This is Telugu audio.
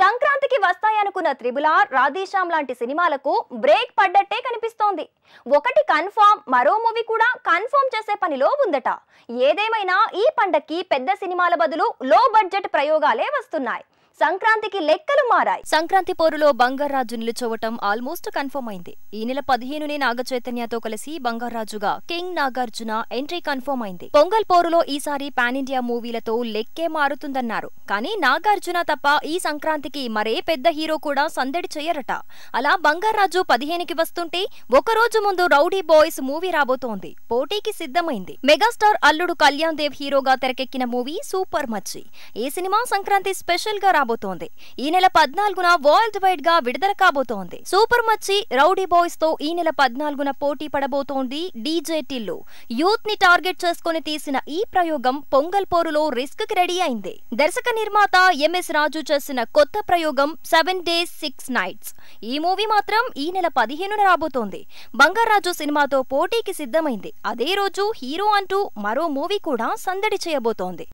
సంక్రాంతికి వస్తాయనుకున్న త్రిబుల్ ఆర్, రాధేశ్యామ్ లాంటి సినిమాలకు బ్రేక్ పడ్డట్టే కనిపిస్తోంది. ఒకటి కన్ఫర్మ్, మరో మూవీ కూడా కన్ఫర్మ్ చేసే పనిలో ఉందట. ఏదేమైనా ఈ పండక్కి పెద్ద సినిమాల బదులు లో బడ్జెట్ ప్రయోగాలే వస్తున్నాయి. సంక్రాంతికి లెక్కలు మారాయి. సంక్రాంతి పోరులో బంగారాజు నిలుచోవటం ఆల్మోస్ట్ కన్ఫర్మ్ అయింది. ఈ నెల 15నే నాగ చైతన్యతో కలిసి బంగారాజుగా కింగ్ నాగార్జున ఎంట్రీ కన్ఫర్మ్ అయింది. పొంగల్ పోరులో ఈసారి పాన్ ఇండియా మూవీలతో లెక్కే మారుతుందన్నారు. కానీ నాగార్జున తప్ప ఈ సంక్రాంతికి మరే పెద్ద హీరో కూడా సందడి చేయరట. అలా బంగారాజు 15కి వస్తుంటే ఒకరోజు ముందు రౌడీ బాయ్స్ మూవీ రాబోతోంది. పోటీకి సిద్ధమైంది. మెగాస్టార్ అల్లుడు కళ్యాణ్ దేవ్ హీరోగా తెరకెక్కిన మూవీ సూపర్ మచ్చి. ఈ సినిమా సంక్రాంతి స్పెషల్ గా ఈ నెల 14న వరల్డ్ వైడ్ గా విడుదల కాబోతోంది. సూపర్ మచ్చి రౌడీ బాయ్స్ తో ఈ నెల 14న పోటీ పడబోతోంది డీజే టిల్లు. యూత్ ని టార్గెట్ చేసుకుని తీసిన ఈ ప్రయోగం పొంగల్ పోరులో రిస్క్ కి రెడీ అయింది. దర్శక నిర్మాత ఎంఎస్ రాజు చేసిన కొత్త ప్రయోగం 7 Days 6 Nights. ఈ మూవీ మాత్రం ఈ నెల 15న రాబోతోంది. బంగారాజు సినిమాతో పోటీకి సిద్ధమైంది. అదే రోజు హీరో అంటూ మరో మూవీ కూడా సందడి చేయబోతోంది.